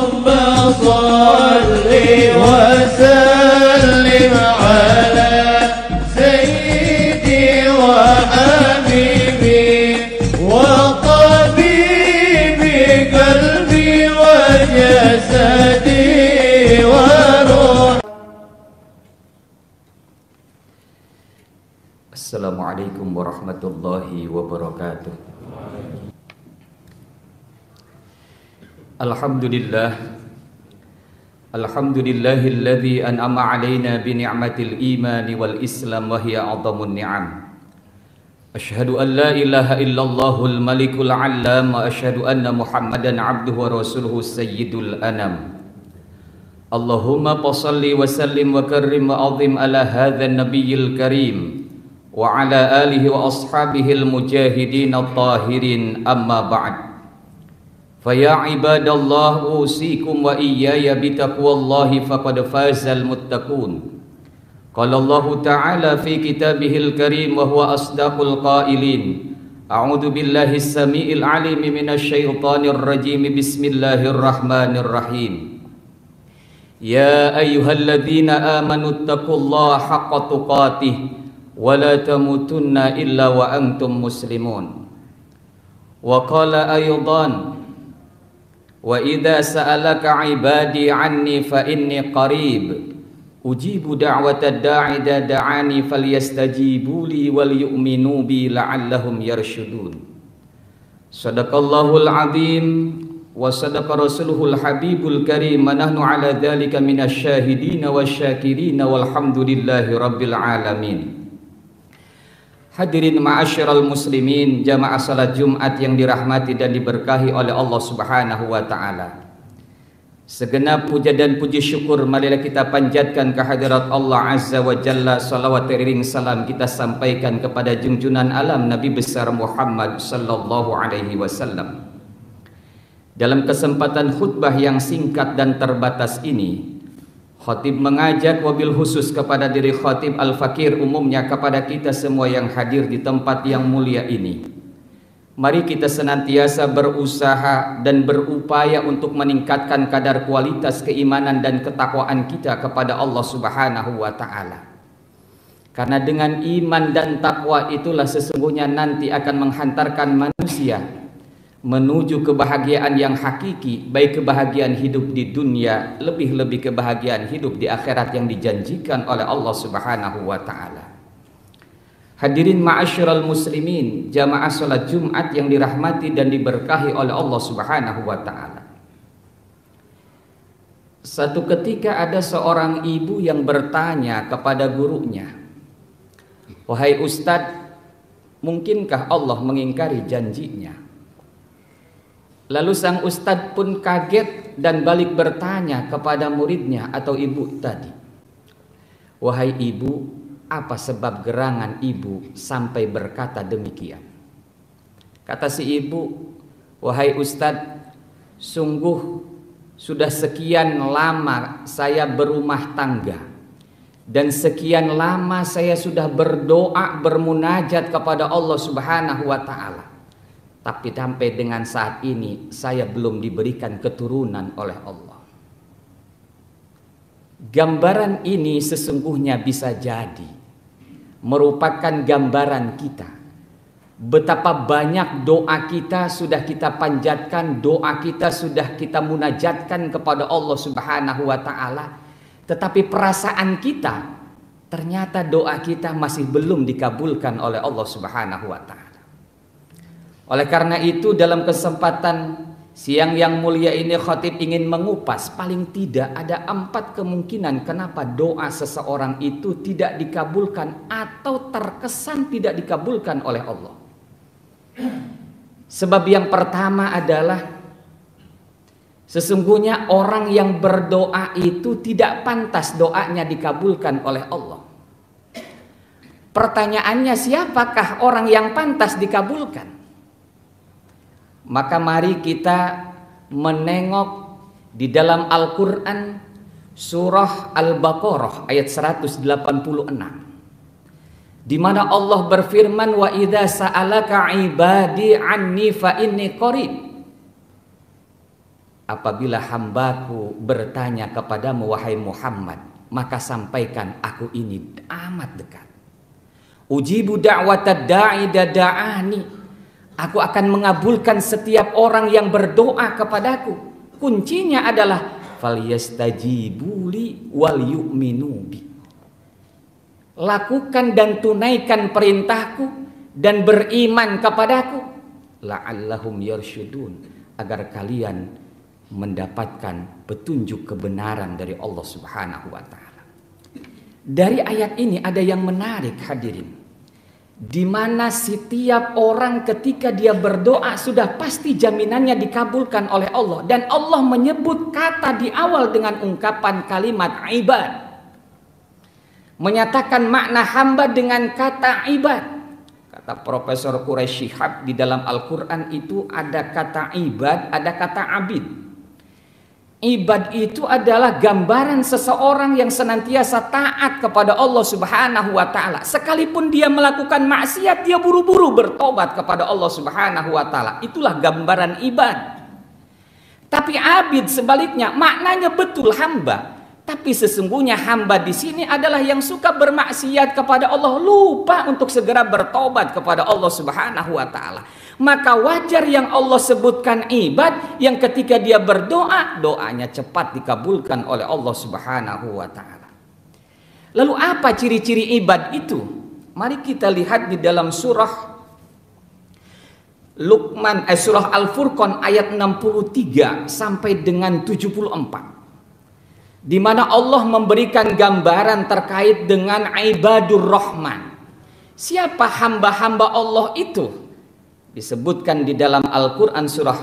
صل وسلم على سيدي وحبيبي وطبيبي قلبي وجسدي وروحي. Assalamualaikum warahmatullahi wabarakatuh. Alhamdulillahilladzi an'ama alaina bi ni'matil iman wal islam wa hiya 'adhamun ni'am. Asyhadu an la ilaha illallahul malikul 'allam wa asyhadu anna Muhammadan 'abduhu wa rasuluhu sayyidul anam. Allahumma shalli wa sallim wa karrim wa 'azim ala hadzal nabiyil karim wa ala alihi wa ashabihil mujahidin at-tahirin, amma ba'd. Fa ya ibadallah, usikum wa iyaya bitaqwallahi faqad fazal muttaqun. Qala Allah ta'ala fi kitabihil karim wa huwa asdaqul qailin. A'udzu billahis samiil alim minasy syaithanir rajim. Bismillahirrahmanirrahim. Ya ayyuhalladzina amanu taqullaha haqqa tuqatih wa la tamutunna illa wa antum muslimun. Wa qala aydan, wa idza sa'alaka 'ibadi 'anni fa inni qarib ujibu da'watad da'i idza da'ani falyastajibu li wal yu'minu bi la'allahum yarshudun. Shadaqallahul 'azim wa sadaqa rasuluhul habibul karim. Nahnu 'ala dzalika minasy syahidin wasyakirin walhamdulillahi rabbil alamin. Hadirin ma'asyiral muslimin, jamaah salat Jumat yang dirahmati dan diberkahi oleh Allah Subhanahu wa taala. Segenap puja dan puji syukur marilah kita panjatkan kehadirat Allah Azza wa Jalla. Salawat teriring salam kita sampaikan kepada junjungan alam Nabi besar Muhammad sallallahu alaihi wasallam. Dalam kesempatan khutbah yang singkat dan terbatas ini, khatib mengajak wabil khusus kepada diri khatib al-fakir, umumnya kepada kita semua yang hadir di tempat yang mulia ini. Mari kita senantiasa berusaha dan berupaya untuk meningkatkan kadar kualitas keimanan dan ketakwaan kita kepada Allah Subhanahu wa taala. Karena dengan iman dan takwa itulah sesungguhnya nanti akan menghantarkan manusia menuju kebahagiaan yang hakiki, baik kebahagiaan hidup di dunia, lebih-lebih kebahagiaan hidup di akhirat yang dijanjikan oleh Allah Subhanahu wa taala. Hadirin ma'asyiral muslimin, jamaah salat Jumat yang dirahmati dan diberkahi oleh Allah Subhanahu wa taala. Satu ketika ada seorang ibu yang bertanya kepada gurunya, "Wahai Ustadz, mungkinkah Allah mengingkari janjinya?" Lalu sang ustadz pun kaget dan balik bertanya kepada muridnya atau ibu tadi, "Wahai ibu, apa sebab gerangan ibu sampai berkata demikian?" Kata si ibu, "Wahai ustadz, sungguh sudah sekian lama saya berumah tangga dan sekian lama saya sudah berdoa bermunajat kepada Allah Subhanahu wa taala. Tapi sampai dengan saat ini saya belum diberikan keturunan oleh Allah." Gambaran ini sesungguhnya bisa jadi merupakan gambaran kita. Betapa banyak doa kita sudah kita panjatkan, doa kita sudah kita munajatkan kepada Allah Subhanahu wa taala, tetapi perasaan kita ternyata doa kita masih belum dikabulkan oleh Allah Subhanahu wa taala. Oleh karena itu dalam kesempatan siang yang mulia ini khatib ingin mengupas paling tidak ada 4 kemungkinan kenapa doa seseorang itu tidak dikabulkan atau terkesan tidak dikabulkan oleh Allah. Sebab yang pertama adalah sesungguhnya orang yang berdoa itu tidak pantas doanya dikabulkan oleh Allah. Pertanyaannya, siapakah orang yang pantas dikabulkan? Maka mari kita menengok di dalam Al-Quran surah Al-Baqarah ayat 186, di mana Allah berfirman, "Wa idza sa'alaka ibadi anni fa inni qarib." apabila hambaku bertanya kepadamu wahai Muhammad, maka sampaikan aku ini amat dekat. Ujibu da'watad da'i da'ani. Aku akan mengabulkan setiap orang yang berdoa kepadaku. Kuncinya adalah falyastajibuli wal yu'minu bi. Lakukan dan tunaikan perintahku dan beriman kepadaku, la'allahum yarsyudun, agar kalian mendapatkan petunjuk kebenaran dari Allah Subhanahu wa taala. Dari ayat ini ada yang menarik hadirin, di mana setiap orang ketika dia berdoa sudah pasti jaminannya dikabulkan oleh Allah, dan Allah menyebut kata di awal dengan ungkapan kalimat ibad, menyatakan makna hamba dengan kata ibad. Kata Profesor Quraisy Shihab, di dalam Al-Quran itu ada kata ibad, ada kata abid. Ibad itu adalah gambaran seseorang yang senantiasa taat kepada Allah Subhanahu wa taala. Sekalipun dia melakukan maksiat, dia buru-buru bertobat kepada Allah Subhanahu wa taala. Itulah gambaran ibad. Tapi abid sebaliknya, maknanya betul hamba. Tapi sesungguhnya hamba di sini adalah yang suka bermaksiat kepada Allah, lupa untuk segera bertobat kepada Allah Subhanahu wa taala. Maka wajar yang Allah sebutkan ibad, yang ketika dia berdoa, doanya cepat dikabulkan oleh Allah Subhanahu wa taala. Lalu apa ciri-ciri ibad itu? Mari kita lihat di dalam surah surah Al-Furqan ayat 63 sampai dengan 74. Di mana Allah memberikan gambaran terkait dengan ibadur rahman. Siapa hamba-hamba Allah itu? Disebutkan di dalam Al-Quran surah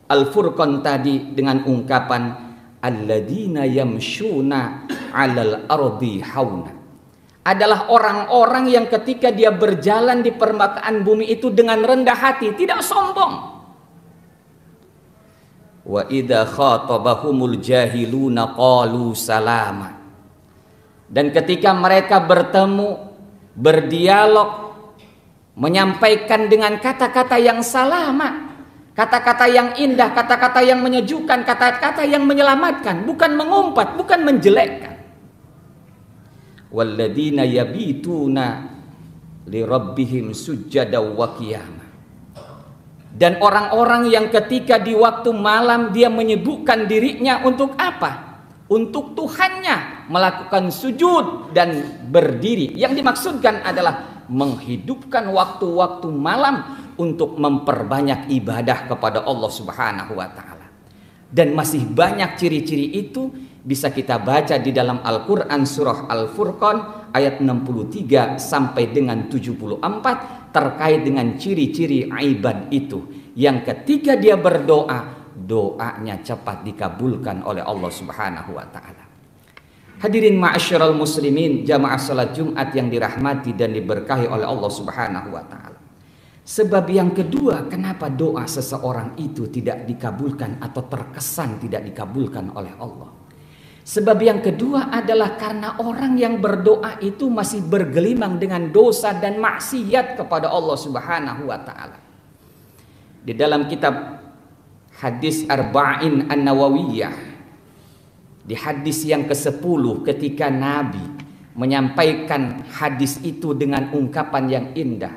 Al-Furqan tadi dengan ungkapan alladzina yamshuna 'alal ardi hauna. Adalah orang-orang yang ketika dia berjalan di permukaan bumi itu dengan rendah hati, tidak sombong. Wa idza khatabahumul jahiluna qalu salama. Dan ketika mereka bertemu, berdialog, menyampaikan dengan kata-kata yang salama, kata-kata yang indah, kata-kata yang menyejukkan, kata-kata yang menyelamatkan, bukan mengumpat, bukan menjelekkan. Walladzina yabituna li rabbihim sujada wa qiyama. Dan orang-orang yang ketika di waktu malam dia menyibukkan dirinya untuk apa? Untuk Tuhannya, melakukan sujud dan berdiri. Yang dimaksudkan adalah menghidupkan waktu-waktu malam untuk memperbanyak ibadah kepada Allah Subhanahu wa taala. Dan masih banyak ciri-ciri itu bisa kita baca di dalam Al-Quran surah Al-Furqan ayat 63 sampai dengan 74 terkait dengan ciri-ciri ibad itu, yang ketika dia berdoa, doanya cepat dikabulkan oleh Allah Subhanahu wa taala. Hadirin ma'asyiral muslimin, jamaah salat Jumat yang dirahmati dan diberkahi oleh Allah Subhanahu wa taala. Sebab yang kedua, kenapa doa seseorang itu tidak dikabulkan atau terkesan tidak dikabulkan oleh Allah? Sebab yang kedua adalah karena orang yang berdoa itu masih bergelimang dengan dosa dan maksiat kepada Allah Subhanahu wa taala. Di dalam kitab Hadis Arba'in An-Nawawiyah, di hadis yang ke-10 ketika Nabi menyampaikan hadis itu dengan ungkapan yang indah,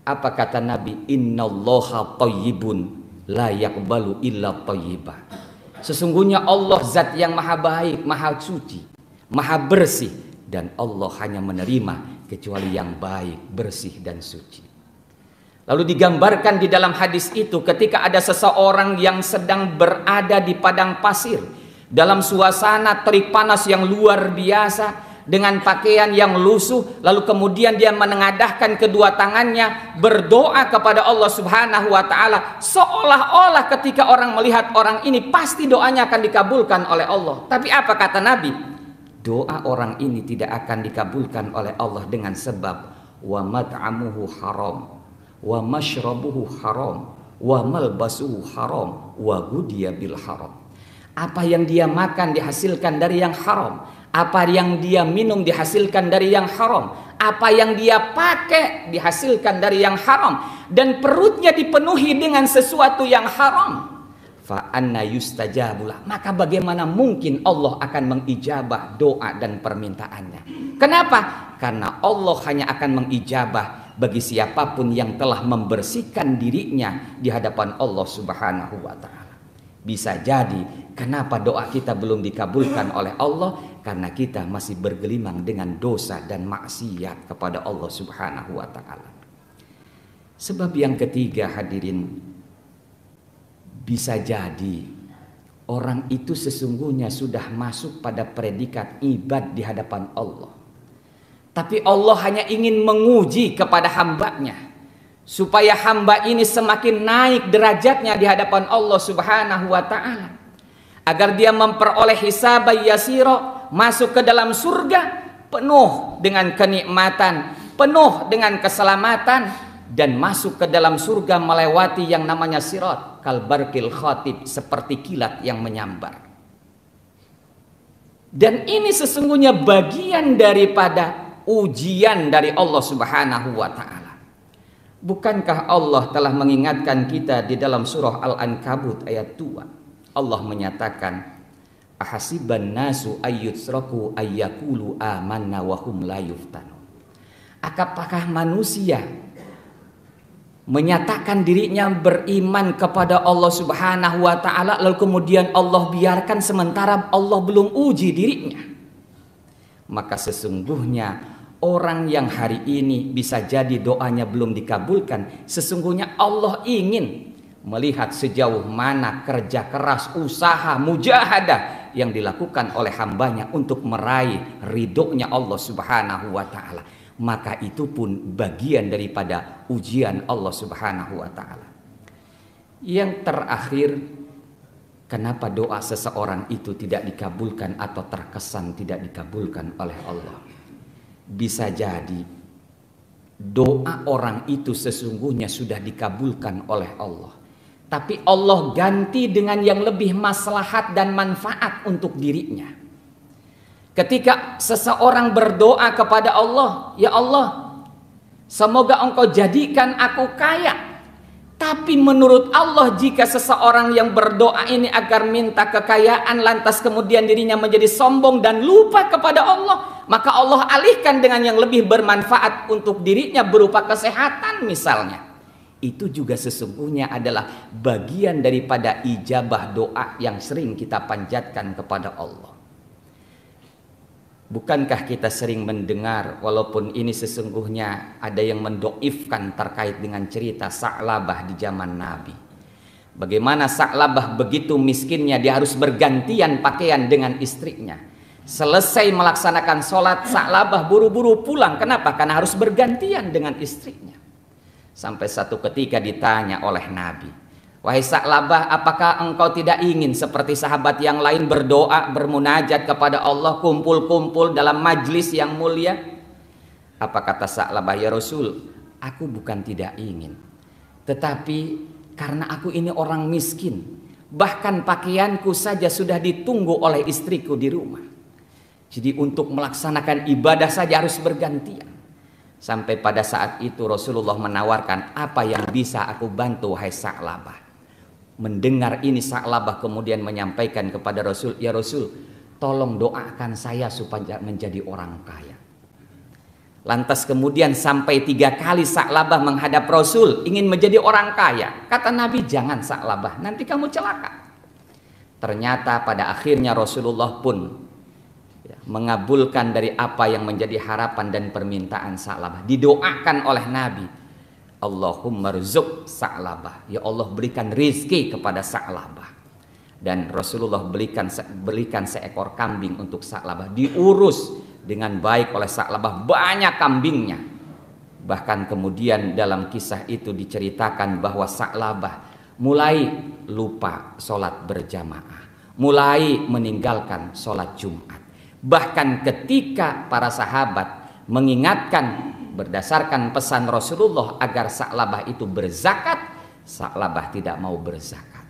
apa kata Nabi? Innallaha thayyibun la yaqbalu illa thayyibah. Sesungguhnya Allah zat yang maha baik, maha suci, maha bersih, dan Allah hanya menerima kecuali yang baik, bersih dan suci. Lalu digambarkan di dalam hadis itu ketika ada seseorang yang sedang berada di padang pasir dalam suasana terik panas yang luar biasa, dengan pakaian yang lusuh, lalu kemudian dia menengadahkan kedua tangannya berdoa kepada Allah Subhanahu wa taala, seolah-olah ketika orang melihat orang ini pasti doanya akan dikabulkan oleh Allah. Tapi apa kata Nabi? Doa orang ini tidak akan dikabulkan oleh Allah dengan sebab wa mat'amuhu haram, wa mashrabuhu haram, wa malbasuhu haram, wa gudiya bil haram. Apa yang dia makan dihasilkan dari yang haram, apa yang dia minum dihasilkan dari yang haram, apa yang dia pakai dihasilkan dari yang haram, dan perutnya dipenuhi dengan sesuatu yang haram. fa anna yustajabulah, maka bagaimana mungkin Allah akan mengijabah doa dan permintaannya. Kenapa? Karena Allah hanya akan mengijabah bagi siapapun yang telah membersihkan dirinya di hadapan Allah Subhanahu wa taala. Bisa jadi kenapa doa kita belum dikabulkan oleh Allah, karena kita masih bergelimang dengan dosa dan maksiat kepada Allah Subhanahu wa taala. Sebab yang ketiga, hadirin, bisa jadi orang itu sesungguhnya sudah masuk pada predikat ibad di hadapan Allah. Tapi Allah hanya ingin menguji kepada hambanya, supaya hamba ini semakin naik derajatnya di hadapan Allah Subhanahu wa ta'ala, agar dia memperoleh hisab yasiro, masuk ke dalam surga penuh dengan kenikmatan, penuh dengan keselamatan, dan masuk ke dalam surga melewati yang namanya sirat, kalbarkil khatib, seperti kilat yang menyambar. Dan ini sesungguhnya bagian daripada ujian dari Allah Subhanahu wa ta'ala. Bukankah Allah telah mengingatkan kita di dalam surah Al-Ankabut ayat 2? Allah menyatakan, ahasiban nasu ayyutsraku ayyakulu amanna wa hum la yuftanu. Apakah manusia menyatakan dirinya beriman kepada Allah Subhanahu wa ta'ala, lalu kemudian Allah biarkan sementara Allah belum uji dirinya? Maka sesungguhnya orang yang hari ini bisa jadi doanya belum dikabulkan, sesungguhnya Allah ingin melihat sejauh mana kerja keras, usaha, mujahadah yang dilakukan oleh hambanya untuk meraih ridhonya Allah Subhanahu wa ta'ala. Maka itu pun bagian daripada ujian Allah Subhanahu wa ta'ala. Yang terakhir, kenapa doa seseorang itu tidak dikabulkan atau terkesan tidak dikabulkan oleh Allah? Bisa jadi doa orang itu sesungguhnya sudah dikabulkan oleh Allah, tapi Allah ganti dengan yang lebih maslahat dan manfaat untuk dirinya. Ketika seseorang berdoa kepada Allah, ya Allah, semoga engkau jadikan aku kaya. Tapi menurut Allah, jika seseorang yang berdoa ini agar minta kekayaan, lantas kemudian dirinya menjadi sombong dan lupa kepada Allah, maka Allah alihkan dengan yang lebih bermanfaat untuk dirinya berupa kesehatan misalnya. Itu juga sesungguhnya adalah bagian daripada ijabah doa yang sering kita panjatkan kepada Allah. Bukankah kita sering mendengar, walaupun ini sesungguhnya ada yang mendoifkan terkait dengan cerita Sa'labah di zaman Nabi. Bagaimana Sa'labah begitu miskinnya, dia harus bergantian pakaian dengan istrinya. Selesai melaksanakan sholat, Sa'labah buru-buru pulang. Kenapa? Karena harus bergantian dengan istrinya. Sampai satu ketika ditanya oleh Nabi, wahai Sa'labah, apakah engkau tidak ingin seperti sahabat yang lain berdoa, bermunajat kepada Allah, kumpul-kumpul dalam majlis yang mulia? Apa kata Sa'labah? Ya Rasul, aku bukan tidak ingin, tetapi karena aku ini orang miskin, bahkan pakaianku saja sudah ditunggu oleh istriku di rumah. Jadi untuk melaksanakan ibadah saja harus bergantian. Sampai pada saat itu Rasulullah menawarkan, apa yang bisa aku bantu wahai Sa'labah? Mendengar ini Sa'labah kemudian menyampaikan kepada Rasul, ya Rasul, tolong doakan saya supaya menjadi orang kaya. Lantas kemudian sampai 3 kali Sa'labah menghadap Rasul ingin menjadi orang kaya. Kata Nabi, jangan Sa'labah, nanti kamu celaka. Ternyata pada akhirnya Rasulullah pun mengabulkan dari apa yang menjadi harapan dan permintaan Sa'labah. Didoakan oleh Nabi, Allahumma rzuq Sa'labah, ya Allah berikan rizki kepada Sa'labah. Dan Rasulullah belikan seekor kambing untuk Sa'labah, diurus dengan baik oleh Sa'labah, banyak kambingnya. Bahkan kemudian dalam kisah itu diceritakan bahwa Sa'labah mulai lupa sholat berjamaah, mulai meninggalkan sholat Jumat. Bahkan ketika para sahabat mengingatkan berdasarkan pesan Rasulullah agar Sa'labah itu berzakat, Sa'labah tidak mau berzakat.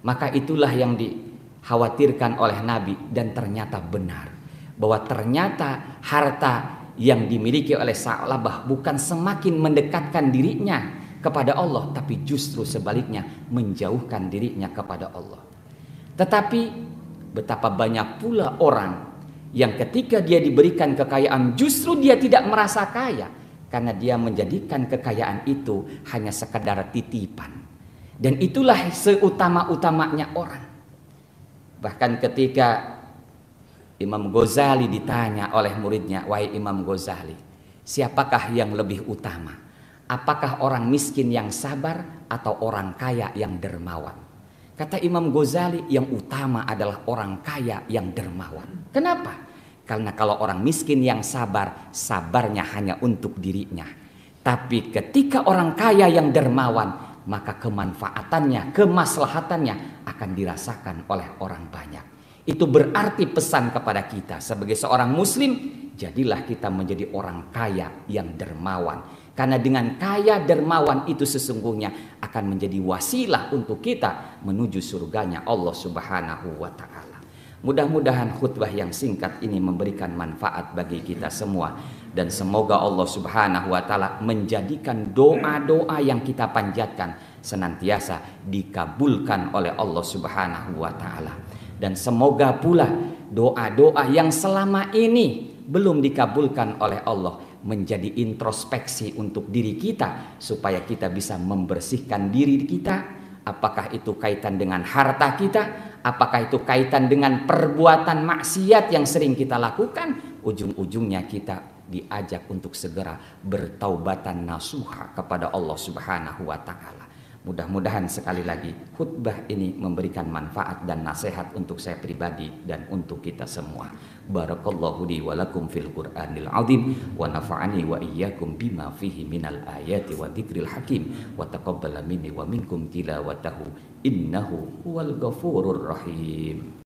Maka itulah yang dikhawatirkan oleh Nabi, dan ternyata benar bahwa ternyata harta yang dimiliki oleh Sa'labah bukan semakin mendekatkan dirinya kepada Allah, tapi justru sebaliknya menjauhkan dirinya kepada Allah. Tetapi betapa banyak pula orang yang ketika dia diberikan kekayaan justru dia tidak merasa kaya, karena dia menjadikan kekayaan itu hanya sekedar titipan. Dan itulah seutama-utamanya orang. Bahkan ketika Imam Ghazali ditanya oleh muridnya, "Wahai Imam Ghazali, siapakah yang lebih utama? Apakah orang miskin yang sabar atau orang kaya yang dermawan?" Kata Imam Ghazali, yang utama adalah orang kaya yang dermawan. Kenapa? Karena kalau orang miskin yang sabar, sabarnya hanya untuk dirinya. Tapi ketika orang kaya yang dermawan, maka kemanfaatannya, kemaslahatannya akan dirasakan oleh orang banyak. Itu berarti pesan kepada kita sebagai seorang muslim, jadilah kita menjadi orang kaya yang dermawan. Karena dengan kaya dermawan itu sesungguhnya akan menjadi wasilah untuk kita menuju surganya Allah Subhanahu wa ta'ala. Mudah-mudahan khutbah yang singkat ini memberikan manfaat bagi kita semua. Dan semoga Allah Subhanahu wa ta'ala menjadikan doa-doa yang kita panjatkan senantiasa dikabulkan oleh Allah Subhanahu wa ta'ala. Dan semoga pula doa-doa yang selama ini belum dikabulkan oleh Allah menjadi introspeksi untuk diri kita, supaya kita bisa membersihkan diri kita. Apakah itu kaitan dengan harta kita, apakah itu kaitan dengan perbuatan maksiat yang sering kita lakukan, ujung-ujungnya kita diajak untuk segera bertaubatan nasuha kepada Allah Subhanahu wa ta'ala. Mudah-mudahan sekali lagi khutbah ini memberikan manfaat dan nasihat untuk saya pribadi dan untuk kita semua. Barakallahu li wa lakum fil Qur'anil azim wa nafa'ani wa iyyakum bima fihi minal ayati wa dzikril hakim wa taqabbala minni wa minkum tilawatahu innahu huwal ghafurur rahim.